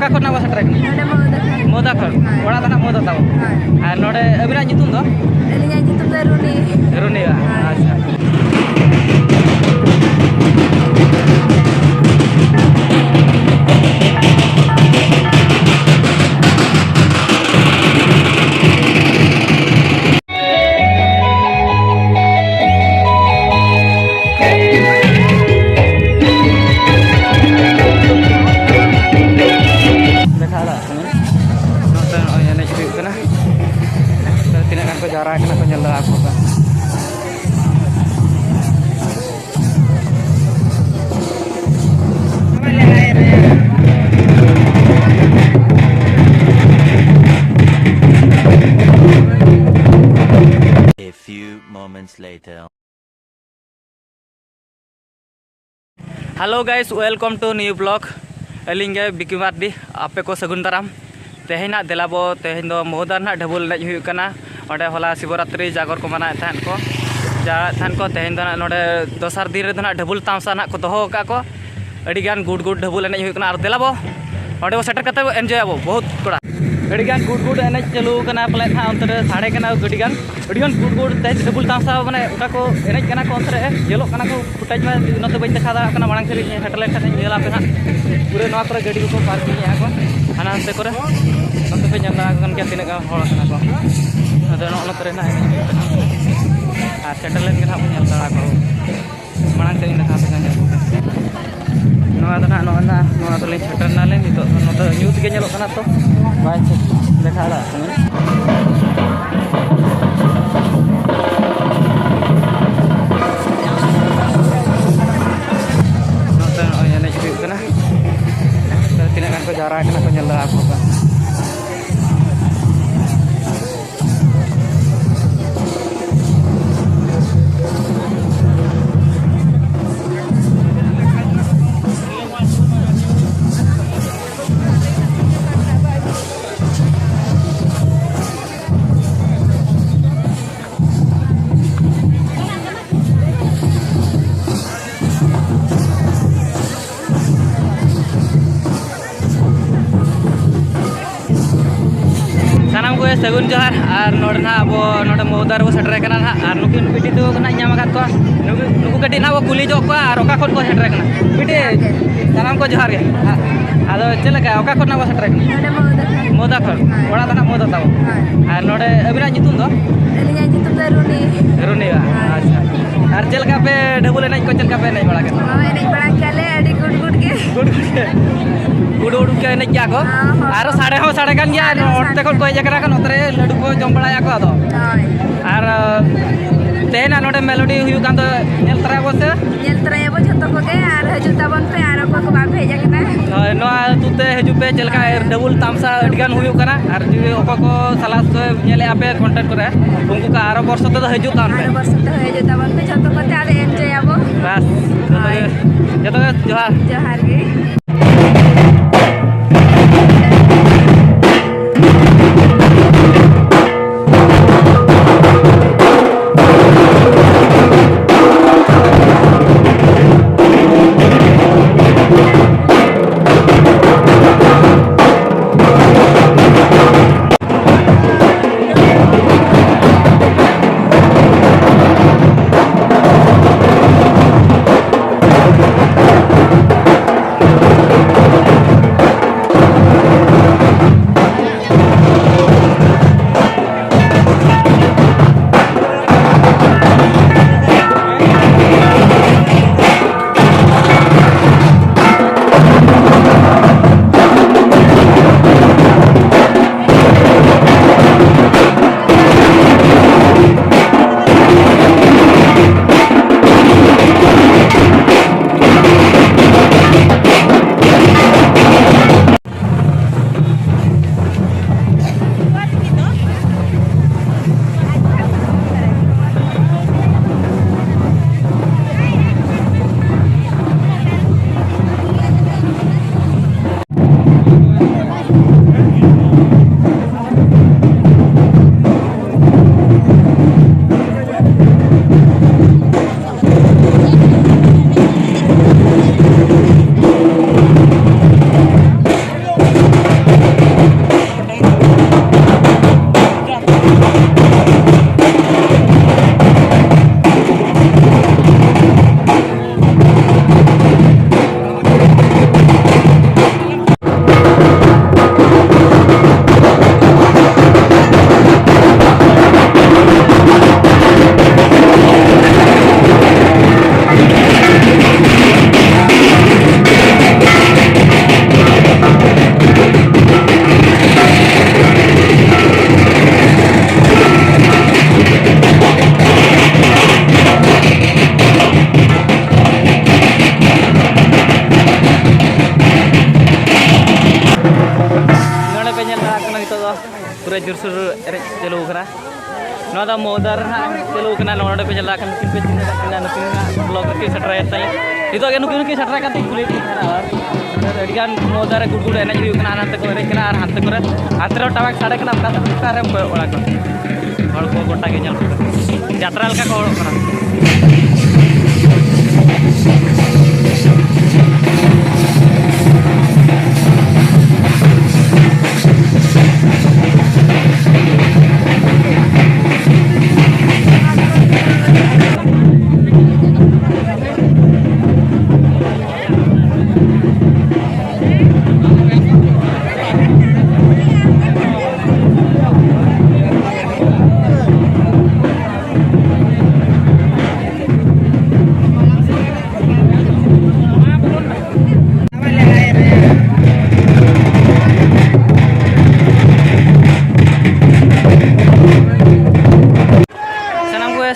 oka khon na setrek Node moda khon ora dana moda tabo ar node abina nyutum do Elinya gitu Runi. Runi ba acha jarak kena penyela aku kan. A few moments later. Hello guys, welcome to new vlog. Elinge Bikimardi, ape ko sagun daram. Tehina delabo tehindo modan na double na huyuk kana. Ode hola Sivaratri Jagor ko mana than ko tehin do na node dosar din re do na double tamsa na ko doho ka ko adi gan good double enej huyuk kana ar delabo ode bo setter kate enjoy abo bahut koda adi gan good enej chalu kana pale tha ontere sade kana adi gan good te double tamsa mane uta ko enej kana ko ontere yelok kana ko footage ma note bain dekha da kana marang seri satellite kate yela pe na pure noa kore gadi ko parking ya ko ana ante kore note pe nyala kan ke tinak hol kana ko ada nak terena ini, satellite kita punya cara kau, mana sih ini kata kan jago. Noa tu link satellite nale itu, noa news ke nyalok kan tu, baik dekha lah. Noa oh ya nek video kena, tidak kan kau jarak kena kau nyala aku kan. Sanam gue sagun johar ar node na abo node modar bo setre kana na ar nukin piti tu kana nyama kat ko nuku gadi na bo kuli jok ko ar oka khon ko setre kana piti sanam ko johar ge ado chelaka oka khon na bo setre kana moda khon ora dana moda tabo ar node abina nyutum do Elinya gitu Runi ba acha ar chelaka pe double enej ko chelaka pe enej bala ke Enej bala kale adi good ke. Good ke enej ya ko ar sade kan ya orte kon ko jakara kan otre ladu ko jom bala ya ko ado ar tehna node melody huyu kan to nyel tara bose jhoto ko ge ar haju tabon pe ar ko ba bheja kana noa tute haju pe chelka double tamsa adigan huyu kana ar ju oko ko salas ko nyele ape content kore unku ka aro borso to haju tan pe haju tabon pe jhoto ko te ar enjoy abo bas joto johar ge पूरा जोरसोर arrays चलू कना नवा दा मोदार ना चलू कना नोडे पे चला kan नुकिन पे चिन्ह कना नुकिन ब्लॉग के सटरा तले नितो के नुकिन के सटरा kan कुली कना और अडिगान मोदार गुडगुड एनेज हुई कना हानते को एरेज कना और हानते को हानते टावाक साडे कना अपना तारे ओड़ा को हर को गोटा के चल यात्रा लका को ओड़ कना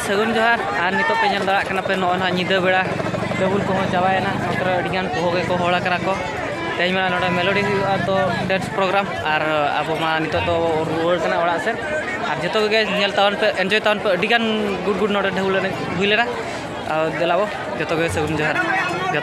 सगुन जोहार और नितो पे नल दाड़ा पे ना निदा बेड़ा टेबुल को चाबाना अड़िगान को हड़ा करा को तेज में नोडे मेलोडी तो डांस प्रोग्राम और अब नितो तो रुआर कना ओड़ा से और जो के नेल तावन पे एंजॉय तावन पे अड़िगान गुड गुड नोडे ढेउल हुई लेना दिलाबो जो के सगुन जोहार जो